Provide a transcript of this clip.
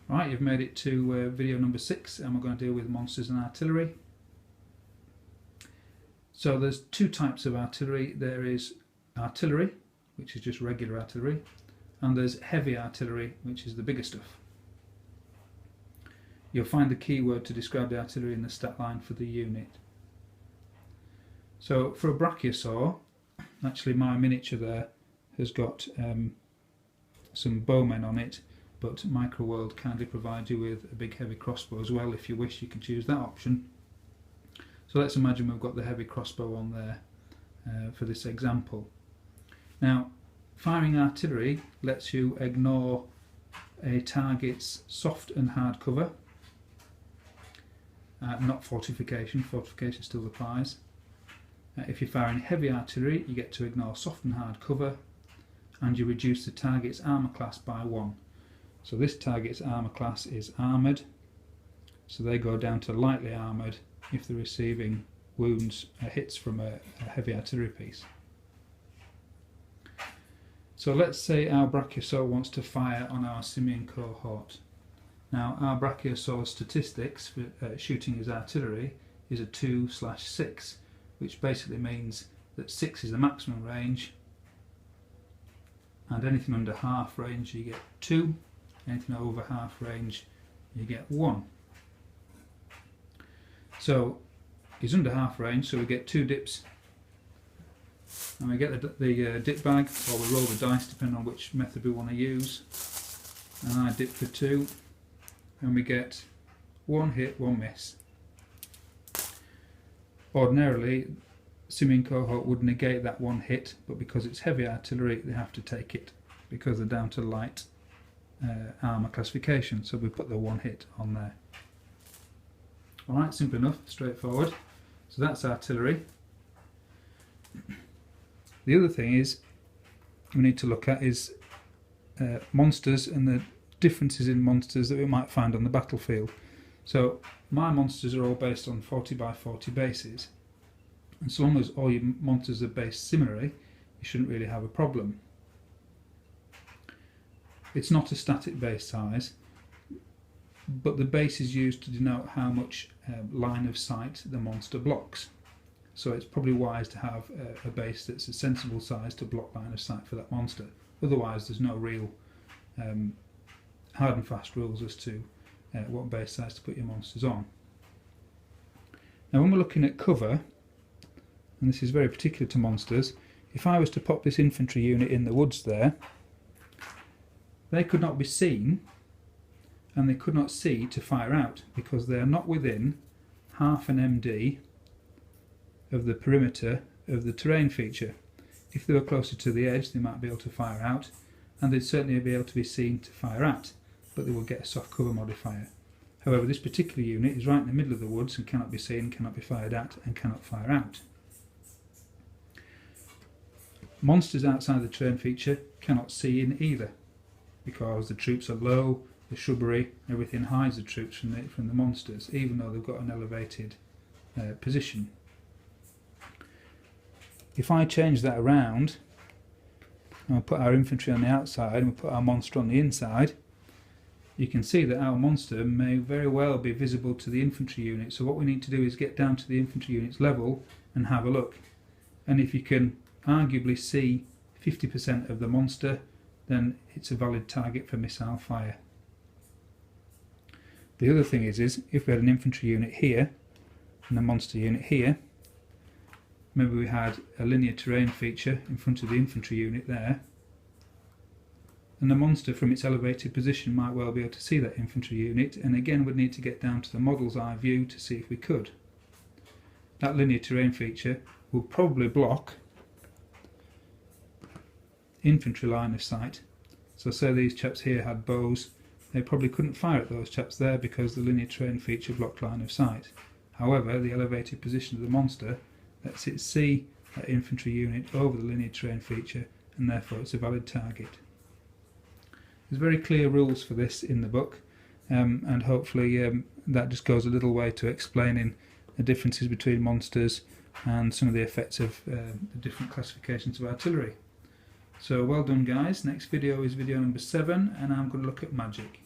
Right, you've made it to video number 6, and we're going to deal with monsters and artillery. So there's two types of artillery. There is artillery, which is just regular artillery, and there's heavy artillery, which is the bigger stuff. You'll find the keyword to describe the artillery in the stat line for the unit. So for a brachiosaur, actually my miniature there has got some bowmen on it, but Microworld kindly provides you with a big heavy crossbow as well. If you wish, you can choose that option. So let's imagine we've got the heavy crossbow on there for this example. Now, firing artillery lets you ignore a target's soft and hard cover, not fortification. Fortification still applies. If you're firing heavy artillery, you get to ignore soft and hard cover, and you reduce the target's armour class by 1. So this target's armour class is armoured, so they go down to lightly armoured if they're receiving wounds, hits from a heavy artillery piece. So let's say our brachiosaur wants to fire on our simian cohort. Now our brachiosaur statistics for shooting his artillery is a 2/6, which basically means that 6 is the maximum range, and anything under half range you get 2, anything over half range you get 1. So he's under half range, so we get 2 dips, and we get the dip bag, or we roll the dice depending on which method we want to use, and I dip for 2, and we get 1 hit, 1 miss. Ordinarily simian cohort would negate that 1 hit, but because it's heavy artillery they have to take it because they're down to light armour classification, so we put the 1 hit on there. Alright, simple enough, straightforward. So that's artillery. The other thing is we need to look at is monsters and the differences in monsters that we might find on the battlefield. So my monsters are all based on 40x40 bases, and so long as all your monsters are based similarly, you shouldn't really have a problem. It's not a static base size, but the base is used to denote how much line of sight the monster blocks. So it's probably wise to have a base that's a sensible size to block line of sight for that monster. Otherwise there's no real hard and fast rules as to what base size to put your monsters on. Now when we're looking at cover, and this is very particular to monsters, if I was to pop this infantry unit in the woods there, they could not be seen, and they could not see to fire out because they are not within half an MD of the perimeter of the terrain feature. If they were closer to the edge they might be able to fire out, and they'd certainly be able to be seen to fire at, but they will get a soft cover modifier. However, this particular unit is right in the middle of the woods and cannot be seen, cannot be fired at, and cannot fire out. Monsters outside the terrain feature cannot see in either, because the troops are low, the shrubbery, everything hides the troops from the monsters, even though they've got an elevated position. If I change that around, and we put our infantry on the outside and we put our monster on the inside, you can see that our monster may very well be visible to the infantry unit. So what we need to do is get down to the infantry unit's level and have a look. And if you can arguably see 50% of the monster, then it's a valid target for missile fire. The other thing is if we had an infantry unit here and a monster unit here, maybe we had a linear terrain feature in front of the infantry unit there, and the monster from its elevated position might well be able to see that infantry unit, and again we'd need to get down to the model's eye view to see if we could. That linear terrain feature will probably block infantry line of sight. So say these chaps here had bows, they probably couldn't fire at those chaps there because the linear terrain feature blocked line of sight. However, the elevated position of the monster lets it see that infantry unit over the linear terrain feature, and therefore it's a valid target. There's very clear rules for this in the book, and hopefully that just goes a little way to explaining the differences between monsters and some of the effects of the different classifications of artillery. So well done guys. Next video is video number 7, and I'm going to look at magic.